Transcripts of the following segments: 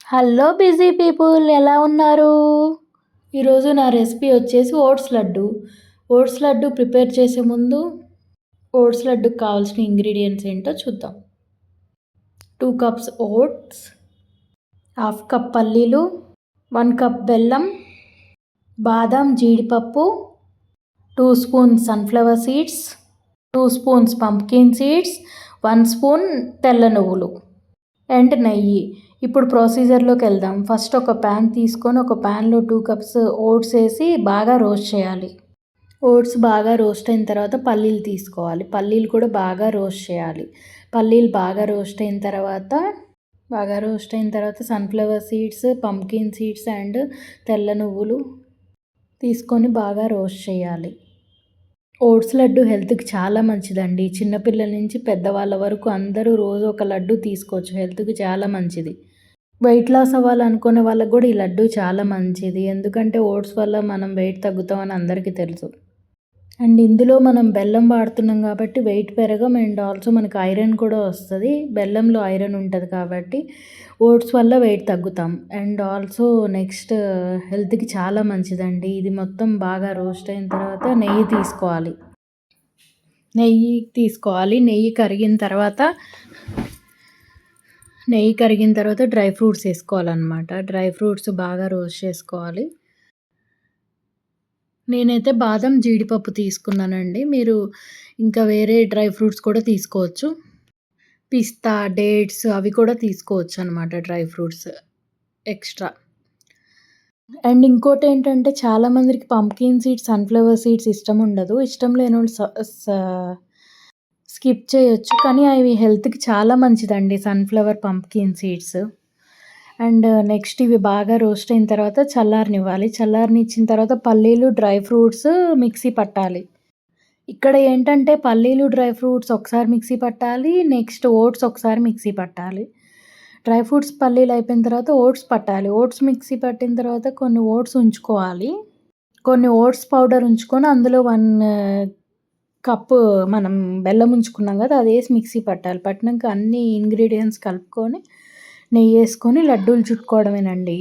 Hello busy people, ఎలా ఉన్నారు? ఈరోజు నా రెసిపీ వచ్చేసి oats laddu. Oats laddu prepare చేసే ముందు ఓట్స్ లడ్డుకి కావాల్సిన ఇంగ్రీడియంట్స్ ఏంటో చూద్దాం. 2 కప్స్ ఓట్స్, హాఫ్ కప్ పల్లీలు, 1 కప్ బెల్లం, బాదాం జీడిపప్పు, 2 spoons sunflower seeds, 2 spoons pumpkin seeds, 1 spoon తెల్ల నువ్వులు అండ్ నెయ్యి. ఇప్పుడు ప్రొసీజర్లోకి వెళ్దాం. ఫస్ట్ ఒక ప్యాన్ తీసుకొని ఒక ప్యాన్లో 2 కప్స్ ఓట్స్ వేసి బాగా రోస్ట్ చేయాలి. ఓట్స్ బాగా రోస్ట్ అయిన తర్వాత పల్లీలు తీసుకోవాలి. పల్లీలు కూడా బాగా రోస్ట్ చేయాలి. పల్లీలు బాగా రోస్ట్ అయిన తర్వాత sunflower seeds, pumpkin seeds and తెల్ల నువ్వులు తీసుకొని బాగా రోస్ట్ చేయాలి. ఓట్స్ లడ్డు హెల్త్కి చాలా మంచిదండి. చిన్నపిల్లల నుంచి పెద్దవాళ్ళ వరకు అందరూ రోజు ఒక లడ్డు తీసుకోవచ్చు. హెల్త్కి చాలా మంచిది. వెయిట్ లాస్ అవ్వాలనుకునే వాళ్ళకి కూడా ఈ లడ్డు చాలా మంచిది. ఎందుకంటే ఓట్స్ వల్ల మనం వెయిట్ తగ్గుతామని అందరికీ తెలుసు. అండ్ ఇందులో మనం బెల్లం వాడుతున్నాం కాబట్టి వెయిట్ పెరగం అండ్ ఆల్సో మనకు ఐరన్ కూడా వస్తుంది. బెల్లంలో ఐరన్ ఉంటుంది కాబట్టి ఓట్స్ వల్ల వెయిట్ తగ్గుతాం. అండ్ ఆల్సో నెక్స్ట్ హెల్త్కి చాలా మంచిదండి. ఇది మొత్తం బాగా రోస్ట్ అయిన తర్వాత నెయ్యి తీసుకోవాలి. నెయ్యి కరిగిన తర్వాత డ్రై ఫ్రూట్స్ వేసుకోవాలన్నమాట. డ్రై ఫ్రూట్స్ బాగా రోస్ట్ చేసుకోవాలి. నేనైతే బాదం జీడిపప్పు తీసుకున్నానండి. మీరు ఇంకా వేరే డ్రై ఫ్రూట్స్ కూడా తీసుకోవచ్చు. పిస్తా, డేట్స్ అవి కూడా తీసుకోవచ్చు అన్నమాట, డ్రై ఫ్రూట్స్ ఎక్స్ట్రా. అండ్ ఇంకోటి ఏంటంటే చాలామందికి పంప్కిన్ సీడ్స్, సన్ఫ్లవర్ సీడ్స్ ఇష్టం ఉండదు. ఇష్టం లేని వాళ్ళు స్కిప్ చేయొచ్చు. కానీ అవి హెల్త్కి చాలా మంచిదండి, sunflower, pumpkin seeds. And next ఇవి బాగా రోస్ట్ అయిన తర్వాత చల్లారనివ్వాలి. చల్లారనిచ్చిన తర్వాత పల్లీలు, డ్రై ఫ్రూట్స్ మిక్సీ పట్టాలి. ఇక్కడ ఏంటంటే పల్లీలు, డ్రై ఫ్రూట్స్ ఒకసారి మిక్సీ పట్టాలి. నెక్స్ట్ ఓట్స్ ఒకసారి మిక్సీ పట్టాలి. డ్రై ఫ్రూట్స్, పల్లీలు అయిపోయిన తర్వాత ఓట్స్ పట్టాలి. ఓట్స్ మిక్సీ పట్టిన తర్వాత కొన్ని ఓట్స్ ఉంచుకోవాలి. కొన్ని ఓట్స్ పౌడర్ ఉంచుకొని అందులో 1 కప్పు మనం బెల్లం ఉంచుకున్నాం కదా, అది వేసి మిక్సీ పట్టాలి. పట్టినాక అన్ని ఇంగ్రీడియంట్స్ కలుపుకొని నెయ్యి వేసుకొని లడ్డూలు చుట్టుకోవడమేనండి.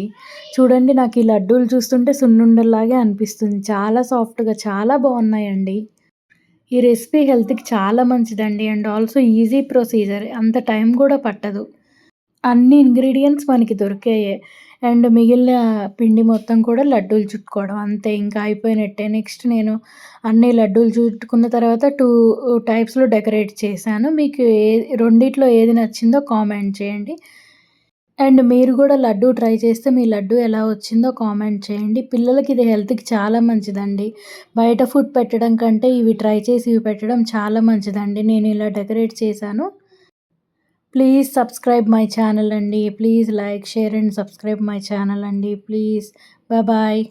చూడండి, నాకు ఈ లడ్డూలు చూస్తుంటే సున్నుండల్లాగే అనిపిస్తుంది. చాలా సాఫ్ట్గా చాలా బాగున్నాయండి. ఈ రెసిపీ హెల్త్కి చాలా మంచిదండి. అండ్ ఆల్సో ఈజీ ప్రొసీజర్, అంత టైం కూడా పట్టదు. అన్ని ఇంగ్రీడియంట్స్ మనకి దొరికాయే. అండ్ మిగిలిన పిండి మొత్తం కూడా లడ్డూలు చుట్టుకోవడం అంతే, ఇంకా అయిపోయినట్టే. నెక్స్ట్ నేను అన్ని లడ్డూలు చుట్టుకున్న తర్వాత 2 టైప్స్లో డెకరేట్ చేశాను. మీకు రెండిట్లో ఏది నచ్చిందో కామెంట్ చేయండి. అండ్ మీరు కూడా లడ్డు ట్రై చేస్తే మీ లడ్డు ఎలా వచ్చిందో కామెంట్ చేయండి. పిల్లలకి ఇది హెల్త్కి చాలా మంచిదండి. బయట ఫుడ్ పెట్టడం కంటే ఇవి ట్రై చేసి ఇవి పెట్టడం చాలా మంచిదండి. నేను ఇలా డెకరేట్ చేశాను. ప్లీజ్ సబ్స్క్రైబ్ మై ఛానల్ అండి. Please like, share and subscribe my channel అండి. ప్లీజ్. బాయ్.